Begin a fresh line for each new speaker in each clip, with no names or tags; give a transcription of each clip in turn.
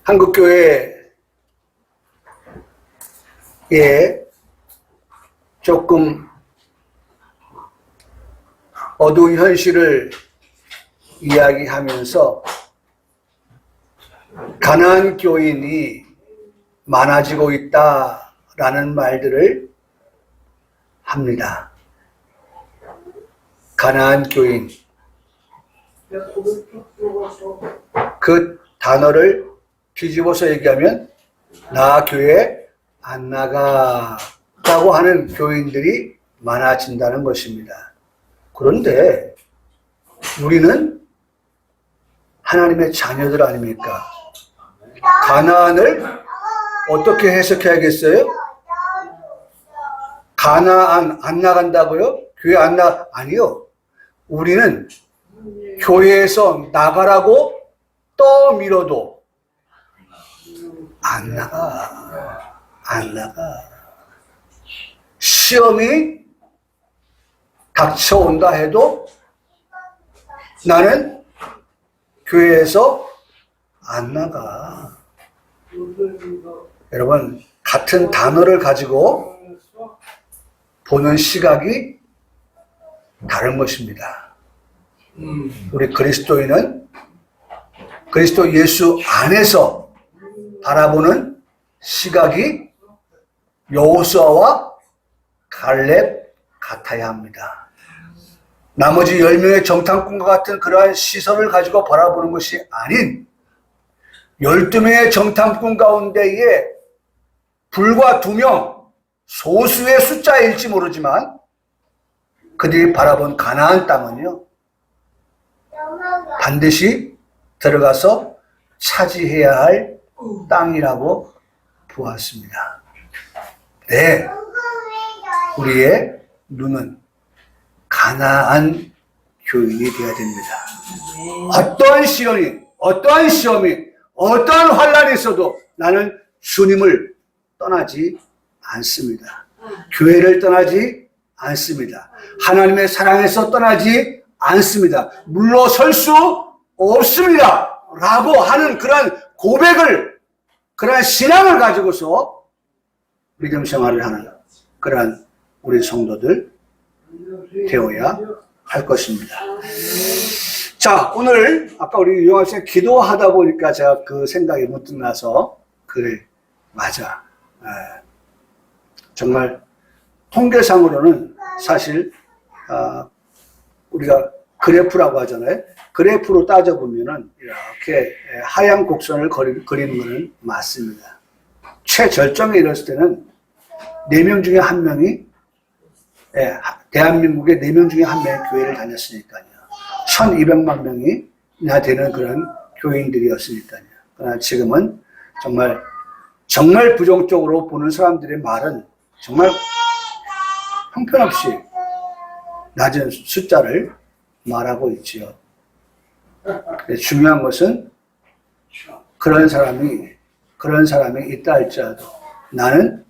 한국교회에 조금 어두운 현실을 이야기하면서 가난한 교인이 많아지고 있다라는 말들을 합니다. 가난한 교인. 그 단어를 뒤집어서 얘기하면 나 교회 안 나가라고 하는 교인들이 많아진다는 것입니다. 그런데 우리는 하나님의 자녀들 아닙니까? 가나안을 어떻게 해석해야겠어요? 가나안 안 나간다고요? 교회 안 나? 아니요. 우리는 교회에서 나가라고 떠밀어도 안 나가. 안 나가. 시험이 닥쳐온다 해도 나는 교회에서 안 나가. 여러분, 같은 단어를 가지고 보는 시각이 다른 것입니다. 우리 그리스도인은 그리스도 예수 안에서 바라보는 시각이 여호수아와 갈렙 같아야 합니다. 나머지 10명의 정탐꾼과 같은 그러한 시선을 가지고 바라보는 것이 아닌 12명의 정탐꾼 가운데에 불과 2명, 소수의 숫자일지 모르지만 그들이 바라본 가나안 땅은요, 반드시 들어가서 차지해야 할 땅이라고 보았습니다. 네, 우리의 눈은 가나안 교인이 되어야 됩니다. 어떠한 시련이, 어떠한 시험이, 어떠한 환란이 있어도 나는 주님을 떠나지 않습니다. 교회를 떠나지 않습니다. 하나님의 사랑에서 떠나지 않습니다. 물러설 수 없습니다. 라고 하는 그러한 고백을, 그러한 신앙을 가지고서 믿음 생활을 하는 그러한 우리 성도들 되어야 할 것입니다. 자, 오늘 아까 우리 유영학 씨 기도하다 보니까 제가 그 생각이 문득 나서 그래, 맞아. 정말 통계상으로는 사실 우리가 그래프라고 하잖아요. 그래프로 따져보면은 이렇게 하향 곡선을 그리는 것은 맞습니다. 최절정에 이뤘을 때는 4명 중에 1명이 대한민국의 4명 중에 1명이 교회를 다녔으니까요. 1200만 명이나 되는 그런 교인들이었으니까요. 그러나 지금은 정말 부정적으로 보는 사람들의 말은 정말 형편없이 낮은 숫자를 말하고 있지요. 중요한 것은 그런 사람이 있다 할지라도 나는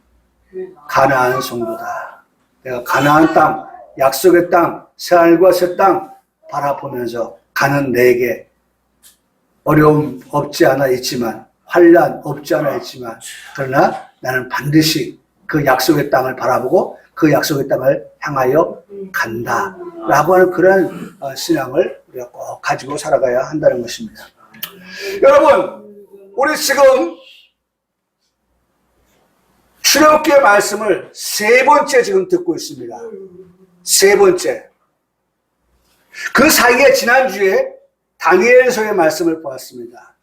가나안 성도다. 내가 가나안 땅, 약속의 땅, 새하늘과 새 땅 바라보면서 가는 내게 어려움 없지 않아 있지만, 환난 없지 않아 있지만, 그러나 나는 반드시 그 약속의 땅을 바라보고 그 약속의 땅을 향하여 간다 라고 하는 그런 신앙을 우리가 꼭 가지고 살아가야 한다는 것입니다. 여러분, 우리 지금 출애굽기의 말씀을 3번째 지금 듣고 있습니다. 3번째. 그 사이에 지난주에 다니엘서의 말씀을 보았습니다.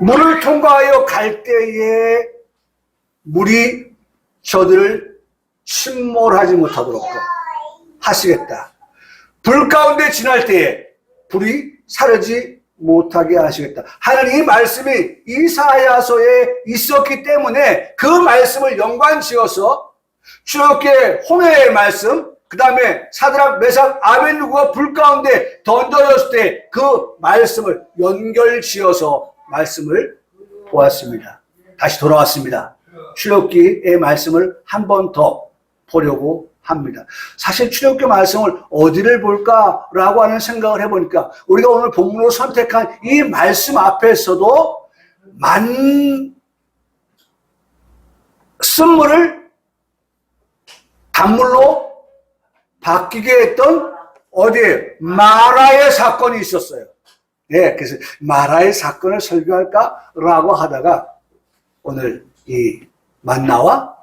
물을 통과하여 갈 때에 물이 저들을 침몰하지 못하도록 하시겠다. 불 가운데 지날 때에 불이 사르지 못하게 하시겠다. 하나님 이 말씀이 이사야서에 있었기 때문에 그 말씀을 연관지어서 출애굽기의 홍해의 말씀, 그 다음에 사드락, 메삭, 아벳느고가 불 가운데 던져졌을 때 그 말씀을 연결지어서 말씀을 보았습니다. 다시 돌아왔습니다. 출애굽기의 말씀을 한 번 더 보려고 합니다. 사실 출애굽기 말씀을 어디를 볼까라고 하는 생각을 해보니까 우리가 오늘 본문으로 선택한 이 말씀 앞에서도 쓴물을 단물로 바뀌게 했던 어디에 마라의 사건이 있었어요. 네, 그래서 마라의 사건을 설교할까라고 하다가 오늘 이 만나와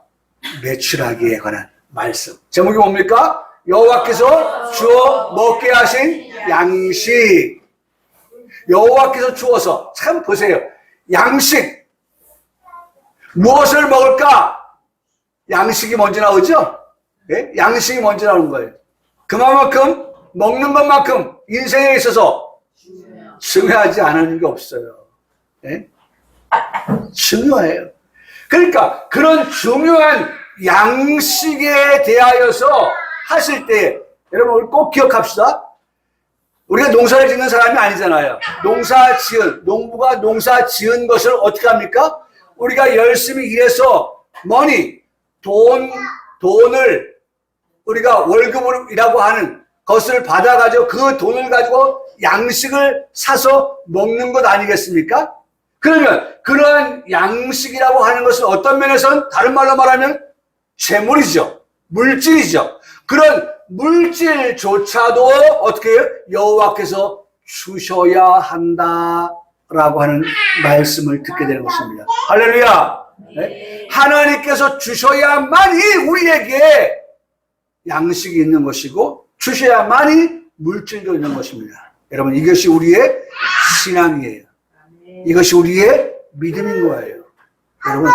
매출하기에 관한 말씀. 제목이 뭡니까? 여호와께서 주어 먹게 하신 양식. 여호와께서 주어서, 참 보세요. 양식. 무엇을 먹을까? 양식이 먼저 나오죠? 네? 양식이 먼저 나오는 거예요. 그만큼 먹는 것만큼 인생에 있어서 중요하지 않은 게 없어요. 네? 중요해요. 그러니까 그런 중요한 양식에 대하여서 하실 때 여러분 우리 꼭 기억합시다. 우리가 농사를 짓는 사람이 아니잖아요. 농부가 농사 지은 것을 어떻게 합니까? 우리가 열심히 일해서 돈을 우리가 월급이라고 하는 것을 받아가지고 그 돈을 가지고 양식을 사서 먹는 것 아니겠습니까? 그러면 그러한 양식이라고 하는 것은 어떤 면에서는 다른 말로 말하면 재물이죠. 물질이죠. 그런 물질조차도 어떻게 해요? 여호와께서 주셔야 한다라고 하는 말씀을 듣게 되는 것입니다. 할렐루야. 네? 하나님께서 주셔야만이 우리에게 양식이 있는 것이고 주셔야만이 물질도 있는 것입니다. 여러분 이것이 우리의 신앙이에요. 이것이 우리의 믿음인 거예요. 여러분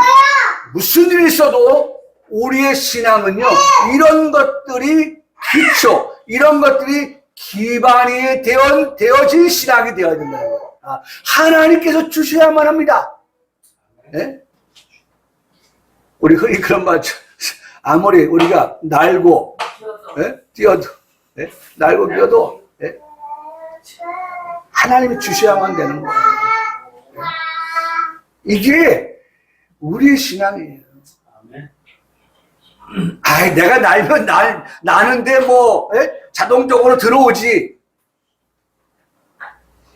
무슨 일이 있어도 우리의 신앙은요 이런 것들이 기초, 이런 것들이 기반이 되어진 신앙이 되어야 된다는 거예요. 하나님께서 주셔야만 합니다. 네? 우리 흔히 그런 말, 아무리 우리가 날고 뛰어도 날고 뛰어도 하나님이 주셔야만 되는 거예요. 이게 우리의 신앙이에요. 아이, 내가 날면 나는데 자동적으로 들어오지.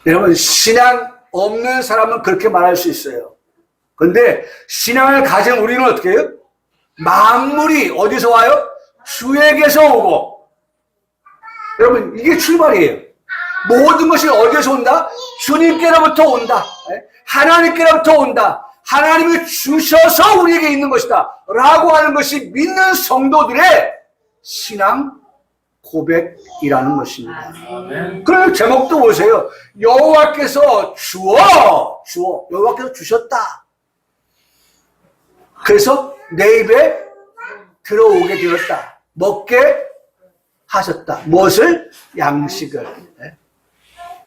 여러분, 신앙 없는 사람은 그렇게 말할 수 있어요. 근데 신앙을 가진 우리는 어떻게 해요? 만물이 어디서 와요? 주에게서 오고. 여러분, 이게 출발이에요. 모든 것이 어디에서 온다? 주님께로부터 온다. 하나님께로부터 온다. 하나님이 주셔서 우리에게 있는 것이다 라고 하는 것이 믿는 성도들의 신앙 고백이라는 것입니다. 그럼 제목도 보세요. 여호와께서 여호와께서 주셨다. 그래서 내 입에 들어오게 되었다. 먹게 하셨다. 무엇을? 양식을.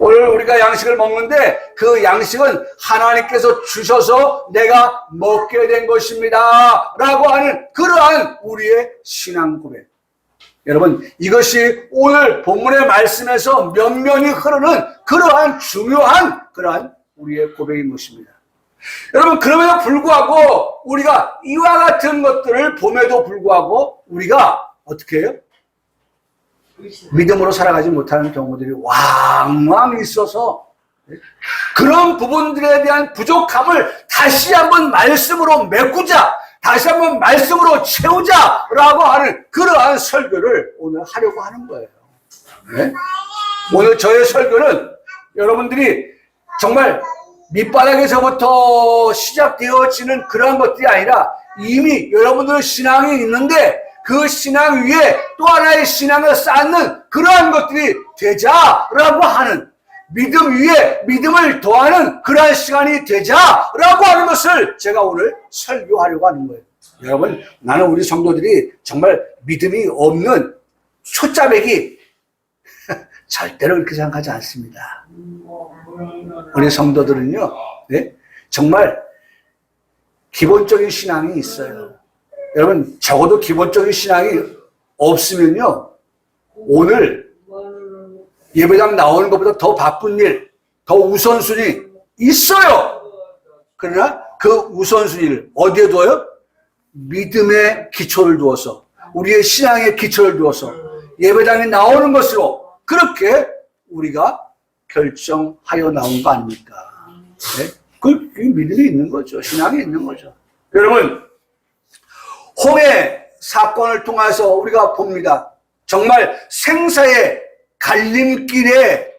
오늘 우리가 양식을 먹는데 그 양식은 하나님께서 주셔서 내가 먹게 된 것입니다 라고 하는 그러한 우리의 신앙 고백. 여러분 이것이 오늘 본문의 말씀에서 면면이 흐르는 그러한 중요한 그러한 우리의 고백인 것입니다. 여러분 그럼에도 불구하고 우리가 이와 같은 것들을 봄에도 불구하고 우리가 어떻게 해요? 믿음으로 살아가지 못하는 경우들이 왕왕 있어서 그런 부분들에 대한 부족함을 다시 한번 말씀으로 메꾸자, 다시 한번 말씀으로 채우자라고 하는 그러한 설교를 오늘 하려고 하는 거예요. 네? 오늘 저의 설교는 여러분들이 정말 밑바닥에서부터 시작되어지는 그런 것들이 아니라 이미 여러분들의 신앙이 있는데 그 신앙 위에 또 하나의 신앙을 쌓는 그러한 것들이 되자라고 하는 믿음 위에 믿음을 더하는 그러한 시간이 되자라고 하는 것을 제가 오늘 설교하려고 하는 거예요. 여러분 나는 우리 성도들이 정말 믿음이 없는 초짜배기 절대로 그렇게 생각하지 않습니다. 우리 성도들은요 정말 기본적인 신앙이 있어요. 여러분 적어도 기본적인 신앙이 없으면요 오늘 예배당 나오는 것보다 더 바쁜 일, 더 우선순위 있어요. 그러나 그 우선순위를 어디에 두어요? 믿음의 기초를 두어서 우리의 신앙의 기초를 두어서 예배당에 나오는 것으로 그렇게 우리가 결정하여 나온 거 아닙니까? 네? 그 믿음이 있는 거죠. 신앙이 있는 거죠. 여러분, 홍해 사건을 통해서 우리가 봅니다. 정말 생사의 갈림길에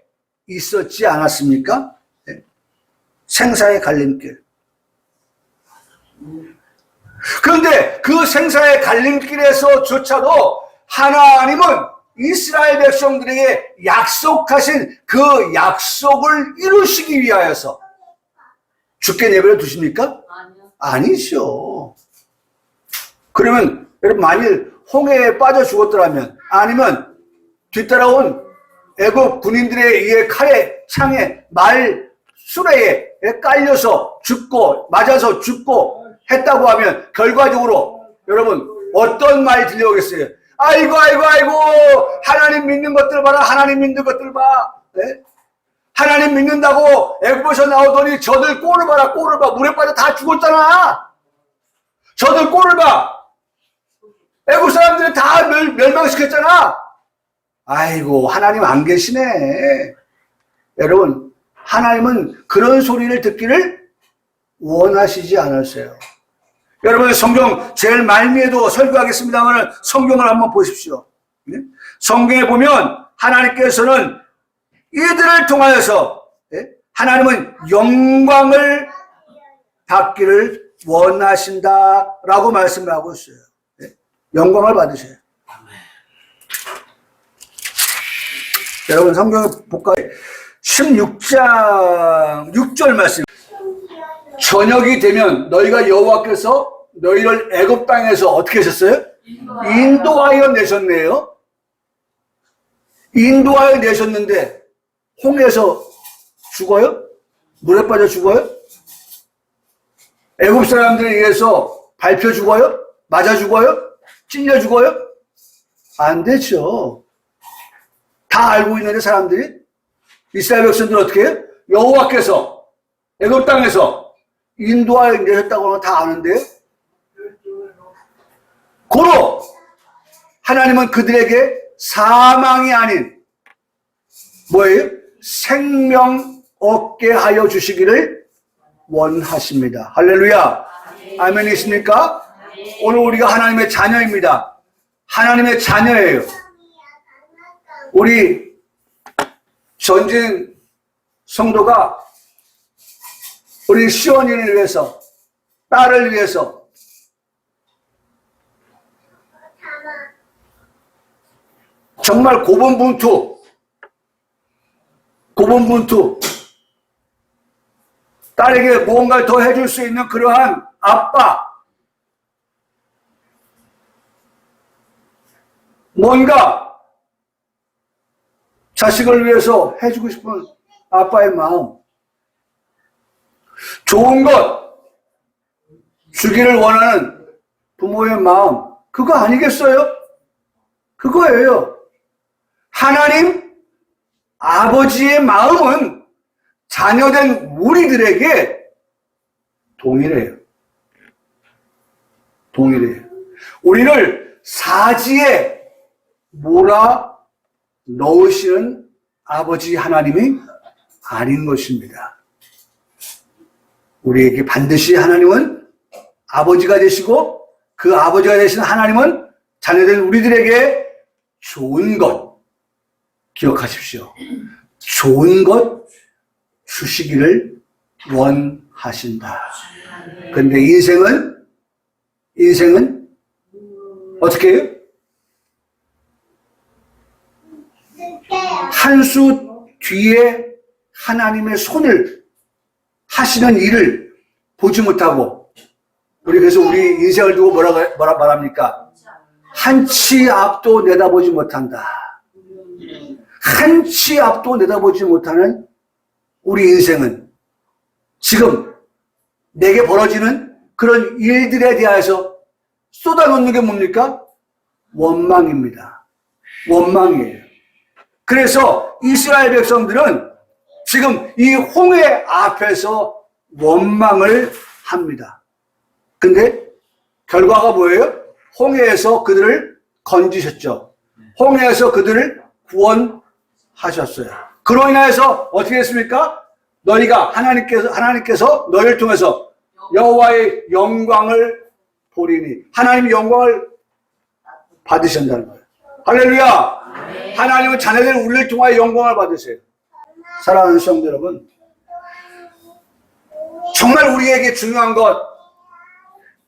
있었지 않았습니까? 네. 생사의 갈림길. 그런데 그 생사의 갈림길에서조차도 하나님은 이스라엘 백성들에게 약속하신 그 약속을 이루시기 위하여서 죽게 내버려 두십니까? 아니죠. 그러면 여러분, 만일 홍해에 빠져 죽었더라면, 아니면 뒤따라온 애국 군인들에 의해 칼에, 창에, 말, 수레에 깔려서 죽고 맞아서 죽고 했다고 하면 결과적으로 여러분 어떤 말이 들려오겠어요? 아이고 하나님 믿는 것들 봐라. 하나님 믿는 것들 봐. 네? 하나님 믿는다고 애국에서 나오더니 저들 꼴을 봐라. 꼴을 봐. 물에 빠져 다 죽었잖아. 저들 꼴을 봐. 애국 사람들이 다 멸망시켰잖아. 아이고, 하나님 안 계시네. 여러분, 하나님은 그런 소리를 듣기를 원하시지 않으세요. 여러분, 성경 제일 말미에도 설교하겠습니다만 성경을 한번 보십시오. 성경에 보면 하나님께서는 이들을 통하여서 하나님은 영광을 받기를 원하신다라고 말씀을 하고 있어요. 영광을 받으세요. 여러분, 성경을 볼까요? 16장 6절 말씀. 저녁이 되면 너희가 여호와께서 너희를 애굽 땅에서 어떻게 하셨어요? 인도하여 내셨네요. 인도하여 내셨는데 홍해에서 죽어요? 물에 빠져 죽어요? 애굽 사람들에 의해서 밟혀 죽어요? 맞아 죽어요? 찔려 죽어요? 안 되죠. 다 알고 있는데 사람들이, 이스라엘 백성들 어떻게 해요? 여호와께서 애굽 땅에서 인도하여 내셨다고 하면 다 아는데요. 고로 하나님은 그들에게 사망이 아닌 뭐예요? 생명 얻게 하여 주시기를 원하십니다. 할렐루야. 아멘이십니까? 오늘 우리가 하나님의 자녀입니다. 하나님의 자녀예요. 우리 전진 성도가 우리 시원이를 위해서, 딸을 위해서 정말 고분분투 딸에게 무언가를 더 해줄 수 있는 그러한 아빠, 뭔가 자식을 위해서 해주고 싶은 아빠의 마음, 좋은 것 주기를 원하는 부모의 마음, 그거 아니겠어요? 그거예요. 하나님 아버지의 마음은 자녀된 우리들에게 동일해요. 우리를 사지에 몰아 넣으시는 아버지 하나님이 아닌 것입니다. 우리에게 반드시 하나님은 아버지가 되시고, 그 아버지가 되신 하나님은 자녀된 우리들에게 좋은 것, 기억하십시오. 좋은 것 주시기를 원하신다. 근데 인생은 어떻게 해요? 한 수 뒤에 하나님의 손을 하시는 일을 보지 못하고, 우리 그래서 우리 인생을 두고 뭐라 말합니까? 한치 앞도 내다보지 못한다. 한치 앞도 내다보지 못하는 우리 인생은 지금 내게 벌어지는 그런 일들에 대해서 쏟아놓는 게 뭡니까? 원망입니다. 원망이에요. 그래서 이스라엘 백성들은 지금 이 홍해 앞에서 원망을 합니다. 근데 결과가 뭐예요? 홍해에서 그들을 건지셨죠. 홍해에서 그들을 구원하셨어요. 그로 인하여서 어떻게 했습니까? 너희가 하나님께서 너희를 통해서 여호와의 영광을 보리니, 하나님의 영광을 받으신다는 거예요. 할렐루야. 하나님은 자녀들 우리를 통하여 영광을 받으세요. 사랑하는 성도 여러분, 정말 우리에게 중요한 것,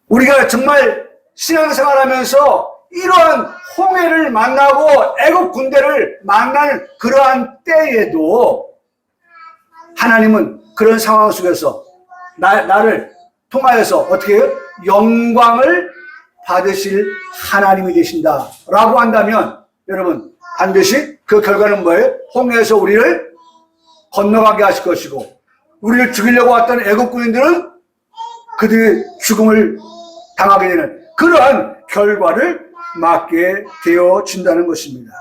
우리가 정말 신앙생활하면서 이러한 홍해를 만나고 애국 군대를 만나는 그러한 때에도 하나님은 그런 상황 속에서 나를 통하여서 어떻게 해요? 영광을 받으실 하나님이 되신다라고 한다면 여러분 반드시 그 결과는 뭐예요? 홍해에서 우리를 건너가게 하실 것이고, 우리를 죽이려고 왔던 애국군인들은 그들의 죽음을 당하게 되는 그러한 결과를 맞게 되어진다는 것입니다.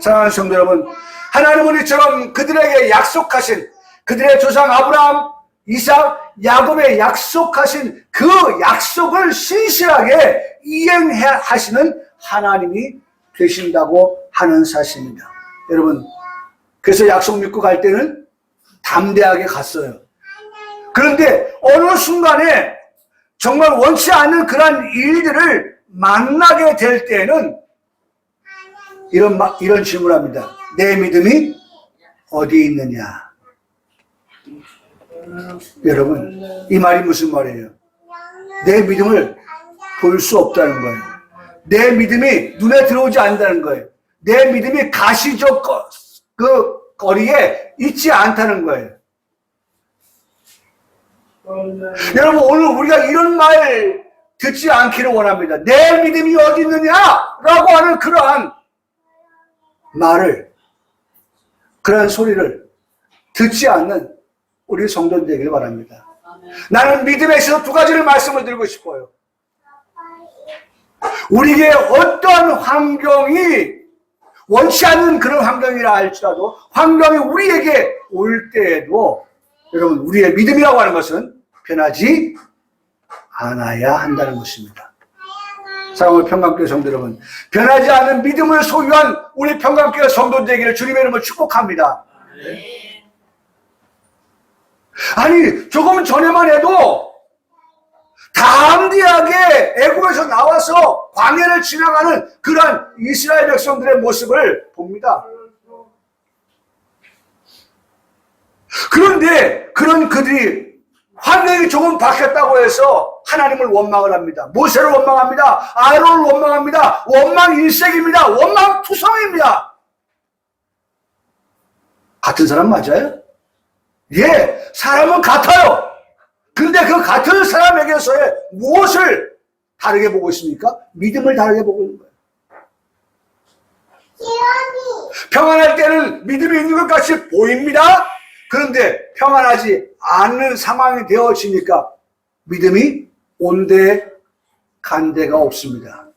사랑하는 성도 여러분, 하나님은 이처럼 그들에게 약속하신, 그들의 조상 아브라함, 이삭, 야곱에 약속하신 그 약속을 신실하게 이행하시는 하나님이 되신다고 하는 사실입니다. 여러분, 그래서 약속 믿고 갈 때는 담대하게 갔어요. 그런데 어느 순간에 정말 원치 않는 그런 일들을 만나게 될 때는 이런 질문을 합니다. 내 믿음이 어디에 있느냐? 여러분, 이 말이 무슨 말이에요? 내 믿음을 볼 수 없다는 거예요. 내 믿음이 눈에 들어오지 않는다는 거예요. 내 믿음이 가시적 그 거리에 있지 않다는 거예요. 여러분, 오늘 우리가 이런 말 듣지 않기를 원합니다. 내 믿음이 어디 있느냐? 라고 하는 그러한 말을, 그러한 소리를 듣지 않는 우리 성도들 되기를 바랍니다. 나는 믿음에 있어서 두 가지를 말씀을 드리고 싶어요. 우리에게 어떠한 환경이 원치 않는 그런 환경이라 할지라도 환경이 우리에게 올 때에도 여러분, 우리의 믿음이라고 하는 것은 변하지 않아야 한다는 것입니다. 사랑하는 평강교회 성도 여러분, 변하지 않은 믿음을 소유한 우리 평강교회 성도들 되기를 주님의 이름으로 축복합니다. 아니, 조금 전에만 해도 담대하게 애굽에서 나와서 광야를 지나가는 그러한 이스라엘 백성들의 모습을 봅니다. 그런데 그런 그들이 환경이 조금 바뀌었다고 해서 하나님을 원망을 합니다. 모세를 원망합니다. 아론을 원망합니다. 원망일색입니다. 원망투성입니다. 같은 사람 맞아요? 예, 사람은 같아요. 근데 그 같은 사람에게서의 무엇을 다르게 보고 있습니까? 믿음을 다르게 보고 있는 거예요. 평안할 때는 믿음이 있는 것 같이 보입니다. 그런데 평안하지 않는 상황이 되어지니까 믿음이 온데 간데가 없습니다.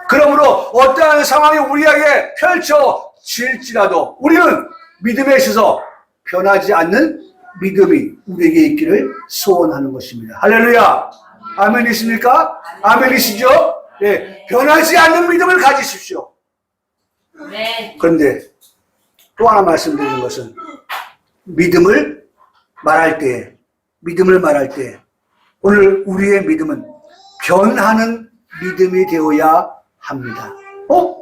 그러므로 어떠한 상황이 우리에게 펼쳐질지라도 우리는 믿음에 있어서 변하지 않는 믿음이 우리에게 있기를 소원하는 것입니다. 할렐루야. 아멘이십니까? 아멘이시죠? 네, 변하지 않는 믿음을 가지십시오. 그런데 또 하나 말씀드리는 것은 믿음을 말할 때 오늘 우리의 믿음은 변하는 믿음이 되어야 합니다.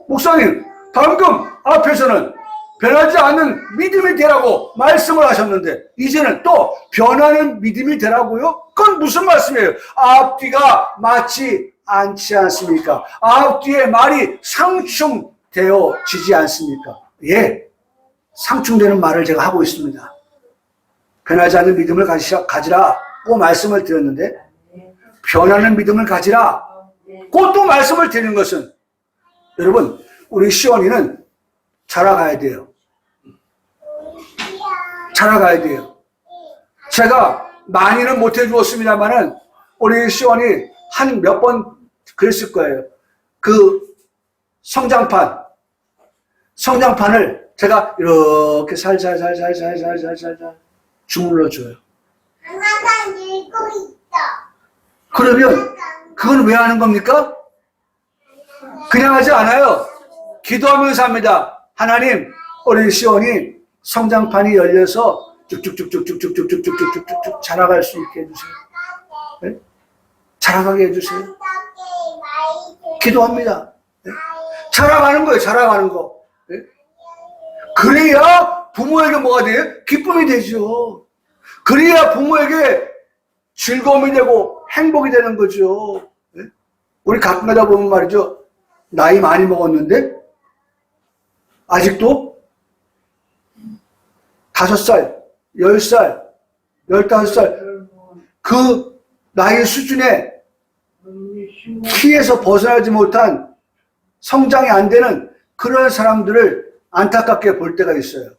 목사님, 방금 앞에서는 변하지 않는 믿음이 되라고 말씀을 하셨는데 이제는 또 변하는 믿음이 되라고요? 그건 무슨 말씀이에요? 앞뒤가 맞지 않지 않습니까? 앞뒤의 말이 상충되어지지 않습니까? 예, 상충되는 말을 제가 하고 있습니다. 변하지 않는 믿음을 가지라고 말씀을 드렸는데 변하는 믿음을 가지라 그 또 말씀을 드리는 것은 여러분, 우리 시원이는 자라가야 돼요. 자라가야 돼요. 제가 많이는 못 해주었습니다만은 우리 시원이 한 몇 번 그랬을 거예요. 그 성장판을 제가 이렇게 살살 주물러 줘요.
하나가 읽고 있다.
그러면 그건 왜 하는 겁니까? 그냥 하지 않아요. 기도하면서 합니다. 하나님, 우리 시온이 성장판이 열려서 쭉쭉쭉쭉쭉쭉쭉쭉쭉쭉쭉 자라갈 수 있게 해주세요. 네? 자라가게 해주세요. 기도합니다. 네? 자라가는 거예요. 자라가는 거. 네? 그래야 부모에게 뭐가 돼요? 기쁨이 되죠. 그래야 부모에게 즐거움이 되고 행복이 되는 거죠. 네? 우리 가끔가다 보면 말이죠. 나이 많이 먹었는데 아직도 5살, 10살, 15살 그 나이 수준의 키에서 벗어나지 못한 성장이 안 되는 그런 사람들을 안타깝게 볼 때가 있어요.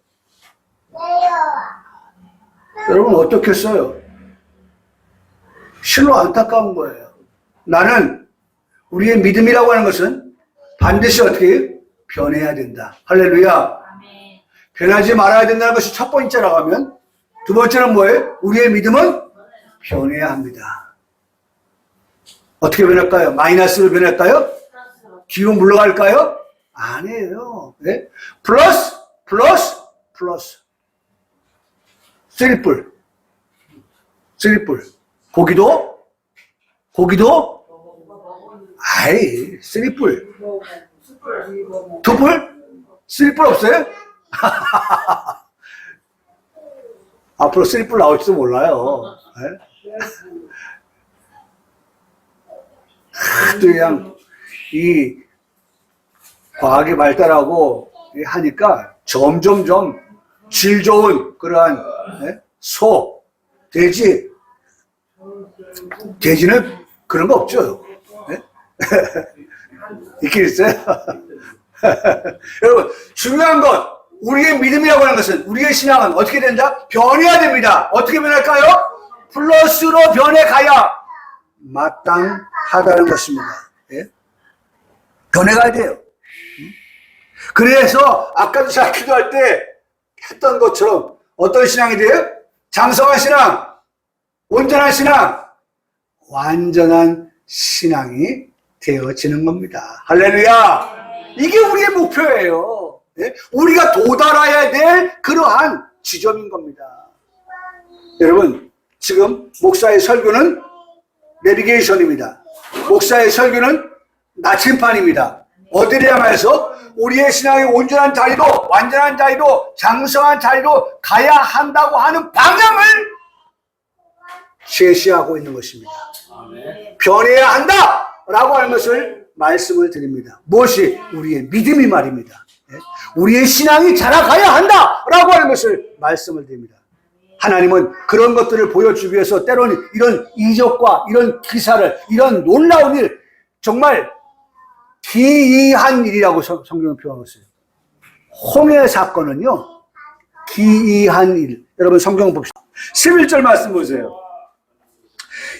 여러분 어떻겠어요? 실로 안타까운 거예요. 나는 우리의 믿음이라고 하는 것은 반드시 어떻게 해요? 변해야 된다. 할렐루야. 변하지 말아야 된다는 것이 첫 번째라고 하면 두 번째는 뭐예요? 우리의 믿음은 변해야 합니다. 어떻게 변할까요? 마이너스로 변할까요? 뒤로 물러갈까요? 아니에요. 네? 플러스, 플러스, 플러스. 쓰리뿔. 쓰리뿔. 고기도? 아이, 쓰리뿔. 두뿔? 쓰리뿔 없어요? 앞으로 쓰리뿔 나올지도 몰라요. 네? 또 그냥 이 과학이 발달하고 하니까 점점점 질 좋은 그러한 네? 소, 돼지, 돼지는 그런 거 없죠. 네? 있긴 있어요. 여러분 중요한 것 우리의 믿음이라고 하는 것은 우리의 신앙은 어떻게 된다? 변해야 됩니다. 어떻게 변할까요? 플러스로 변해가야 마땅하다는 것입니다. 예? 변해가야 돼요. 그래서 아까도 제가 기도할 때 했던 것처럼 어떤 신앙이 돼요? 장성한 신앙, 온전한 신앙, 완전한 신앙이 되어지는 겁니다. 할렐루야. 이게 우리의 목표예요. 예? 우리가 도달해야 될 그러한 지점인 겁니다. 여러분 지금 목사의 설교는 내비게이션입니다. 목사의 설교는 나침판입니다. 어디를 향해서 우리의 신앙의 온전한 자리로 완전한 자리로 장성한 자리로 가야 한다고 하는 방향을 제시하고 있는 것입니다. 변해야 한다라고 하는 것을 말씀을 드립니다. 무엇이? 우리의 믿음이 말입니다. 우리의 신앙이 자라가야 한다라고 하는 것을 말씀을 드립니다. 하나님은 그런 것들을 보여주기 위해서 때로는 이런 이적과 이런 기사를 이런 놀라운 일 정말 기이한 일이라고 성경은 표현하고 있어요. 홍해 사건은요 기이한 일. 여러분 성경 봅시다. 11절 말씀 보세요.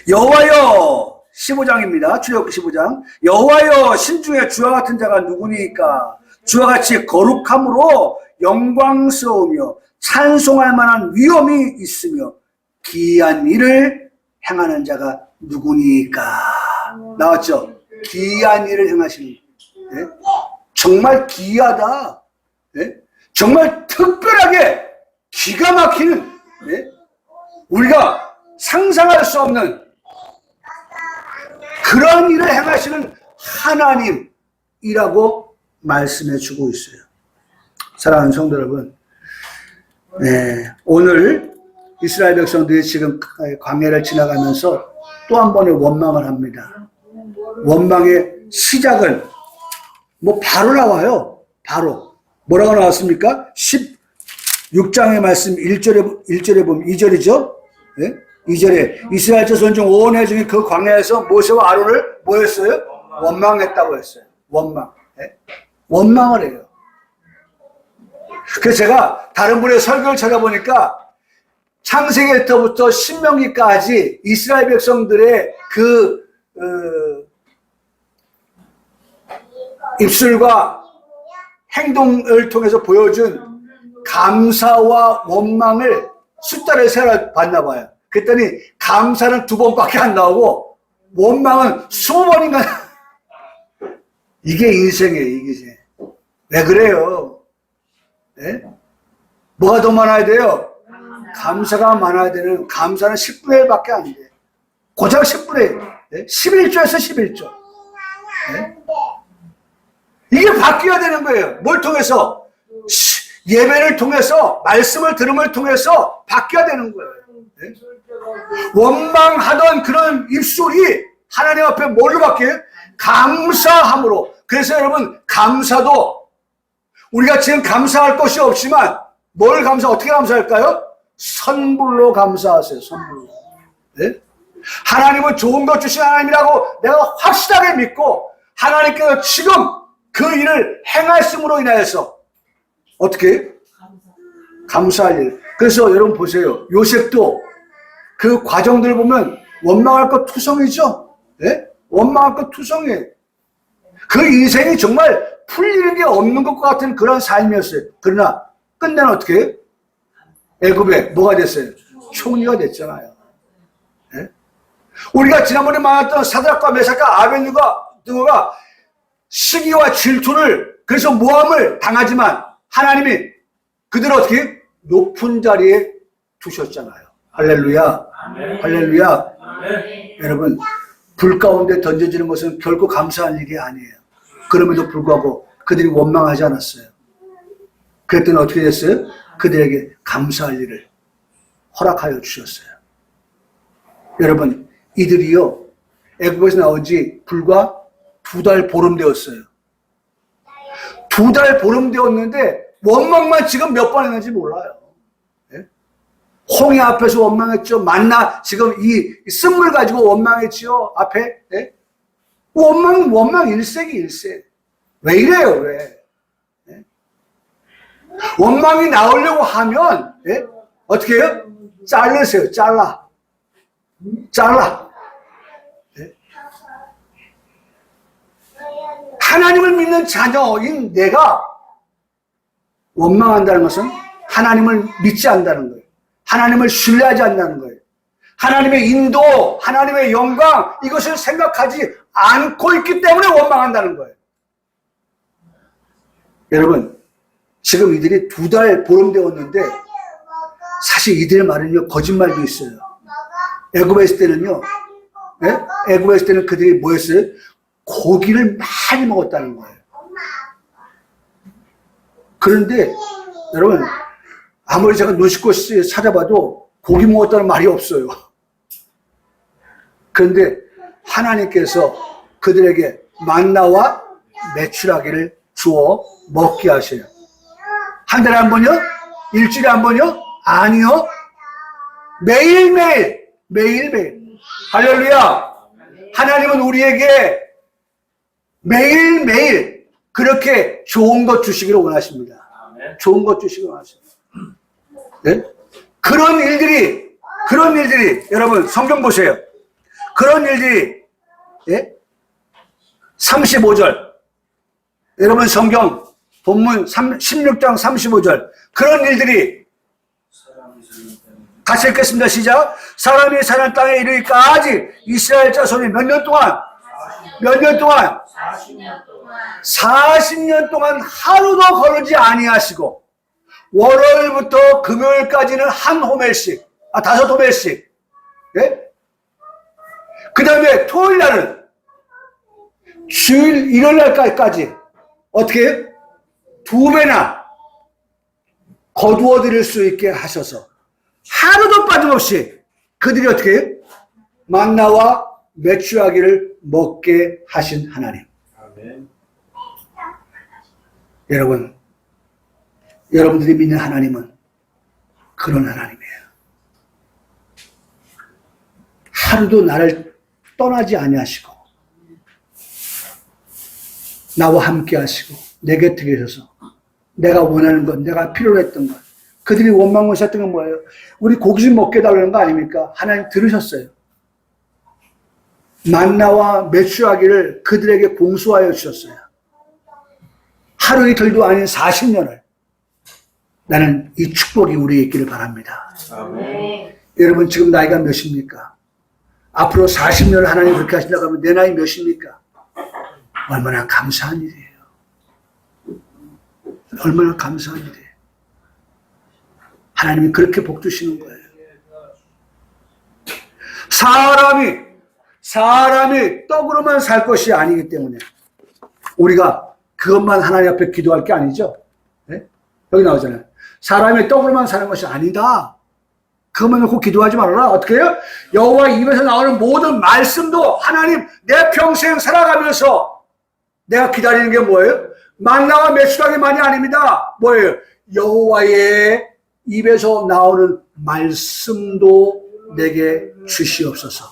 여호와여 15장입니다. 출애굽기 15장. 여호와여 신중에 주와 같은 자가 누구니까? 주와 같이 거룩함으로 영광스러우며 찬송할 만한 위엄이 있으며 기이한 일을 행하는 자가 누구니까? 나왔죠? 기이한 일을 행하시는 네? 정말 기이하다. 네? 정말 특별하게 기가 막히는 네? 우리가 상상할 수 없는 그런 일을 행하시는 하나님이라고 말씀해 주고 있어요. 사랑하는 성도 여러분, 네, 오늘 이스라엘 백성들이 지금 광야를 지나가면서 또 한 번의 원망을 합니다. 원망의 시작은 뭐 바로 나와요. 바로 뭐라고 나왔습니까? 16장의 말씀 1절에 보면 2절이죠. 네? 2절에 이스라엘 자손 중 온 회중이 그 광야에서 모세와 아론을 뭐 했어요? 원망했다고 했어요. 원망. 네? 원망을 해요. 그래서 제가 다른 분의 설교를 찾아보니까 창세기부터 신명기까지 이스라엘 백성들의 그 입술과 행동을 통해서 보여준 감사와 원망을 숫자를 세어 봤나 봐요. 그랬더니 감사는 2번밖에 안 나오고 원망은 20번인가 이게 인생이에요, 이게. 왜 그래요? 예? 뭐가 더 많아야 돼요? 감사가 많아야 되는, 감사는 10분의 1밖에 안 돼. 고작 10분의 1. 예? 11조에서 11조. 예? 이게 바뀌어야 되는 거예요. 뭘 통해서? 예배를 통해서, 말씀을 들음을 통해서 바뀌어야 되는 거예요. 예? 원망하던 그런 입술이 하나님 앞에 뭘로 바뀌어요? 감사함으로. 그래서 여러분, 감사도 우리가 지금 감사할 것이 없지만 어떻게 감사할까요? 선불로 감사하세요. 선불로. 네? 하나님은 좋은 것 주신 하나님이라고 내가 확실하게 믿고 하나님께서 지금 그 일을 행하심으로 인하여서 어떻게? 감사할 일. 그래서 여러분 보세요. 요셉도 그 과정들 보면 원망할 것 투성이죠. 네? 원망할 것 투성이에요. 그 인생이 정말 풀리는 게 없는 것 같은 그런 삶이었어요. 그러나 끝내는 어떻게 해요? 애굽에 뭐가 됐어요? 총리가 됐잖아요. 네? 우리가 지난번에 만났던 사드락과 메삭과 아벳느고가 시기와 질투를 그래서 모함을 당하지만 하나님이 그들을 어떻게 높은 자리에 두셨잖아요. 할렐루야. 아멘. 할렐루야. 아멘. 여러분, 불 가운데 던져지는 것은 결코 감사할 일이 아니에요. 그럼에도 불구하고 그들이 원망하지 않았어요. 그랬더니 어떻게 됐어요? 그들에게 감사할 일을 허락하여 주셨어요. 여러분, 이들이요, 애굽에서 나온 지 불과 2달 보름 되었어요. 2달 보름 되었는데 원망만 지금 몇 번 했는지 몰라요. 예? 홍해 앞에서 원망했죠. 만나 지금 이 쓴물 가지고 원망했지요. 앞에. 예? 원망 일색이. 왜 이래요, 왜? 예? 원망이 나오려고 하면, 예? 어떻게 해요? 자르세요, 잘라. 예? 하나님을 믿는 자녀인 내가 원망한다는 것은 하나님을 믿지 않는다는 거예요. 하나님을 신뢰하지 않는다는 거예요. 하나님의 인도, 하나님의 영광, 이것을 생각하지 않고 있기 때문에 원망한다는 거예요. 여러분, 지금 이들이 2달 보름 되었는데 사실 이들의 말은요, 거짓말도 있어요. 애굽에 있을 때는요, 네? 애굽에 있을 때는 그들이 뭐였어요? 고기를 많이 먹었다는 거예요. 그런데 여러분, 아무리 제가 노시코스 찾아봐도 고기 먹었다는 말이 없어요. 그런데 하나님께서 그들에게 만나와 메추라기를 주어 먹게 하셔요. 한 달에 한 번요? 일주일에 한 번요? 아니요. 매일매일. 할렐루야. 하나님은 우리에게 매일매일 그렇게 좋은 것 주시기를 원하십니다. 좋은 것 주시기를 원하십니다. 네? 그런 일들이 여러분 성경 보세요. 그런 일들이, 예? 35절. 여러분 성경 본문 16장 35절. 그런 일들이 같이 읽겠습니다. 시작. 사람이 사는 땅에 이르기까지 이스라엘 자손이 몇 년 동안 40년 동안 하루도 거르지 아니하시고 월요일부터 금요일까지는 한 호멜씩, 5호멜씩. 예? 그 다음에 토요일 날은 주일 일요일 날까지 어떻게 해요? 2배나 거두어 드릴 수 있게 하셔서 하루도 빠짐없이 그들이 어떻게 해요? 만나와 메추라기를 먹게 하신 하나님. 아멘. 여러분들이 믿는 하나님은 그런 하나님이에요. 하루도 나를 떠나지 아니하시고 나와 함께 하시고 내 곁에 계셔서 내가 원하는 것, 내가 필요로 했던 것, 그들이 원망하셨던 건 뭐예요? 우리 고기 좀 먹게 해달라는 거 아닙니까? 하나님 들으셨어요. 만나와 메추라기를 그들에게 공수하여 주셨어요. 하루 이틀도 아닌 40년을. 나는 이 축복이 우리에 있기를 바랍니다. 아멘. 여러분 지금 나이가 몇입니까? 앞으로 40년을 하나님 그렇게 하신다고 하면 내 나이 몇입니까? 얼마나 감사한 일이에요. 얼마나 감사한 일이에요. 하나님이 그렇게 복 주시는 거예요. 사람이 떡으로만 살 것이 아니기 때문에 우리가 그것만 하나님 앞에 기도할 게 아니죠. 네? 여기 나오잖아요. 사람이 떡으로만 사는 것이 아니다. 그것만 놓고 기도하지 말아라. 어떻게 해요? 여호와 입에서 나오는 모든 말씀도 하나님 내 평생 살아가면서 내가 기다리는 게 뭐예요? 만나와 메추라기만이 아닙니다. 뭐예요? 여호와의 입에서 나오는 말씀도 내게 주시옵소서.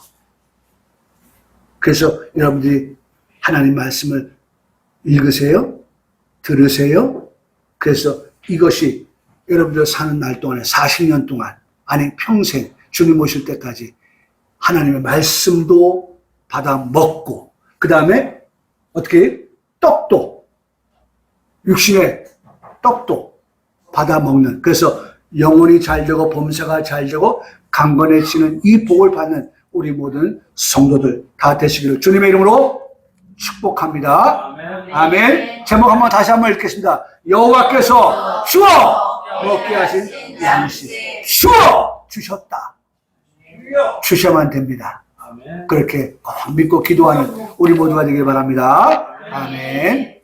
그래서 여러분들이 하나님 말씀을 읽으세요. 들으세요. 그래서 이것이 여러분들 사는 날 동안에 40년 동안 아니 평생 주님 오실 때까지 하나님의 말씀도 받아 먹고 그 다음에 어떻게 해요? 떡도 육신의 떡도 받아 먹는 그래서 영혼이 잘 되고 범사가 잘 되고 강건해지는 이 복을 받는 우리 모든 성도들 다 되시기를 주님의 이름으로 축복합니다. 아멘. 제목 한번 다시 한번 읽겠습니다. 여호와께서 주어 먹게 하신 양식 주셨다. 주셔만 됩니다. 그렇게 믿고 기도하는 우리 모두가 되길 바랍니다. 아멘.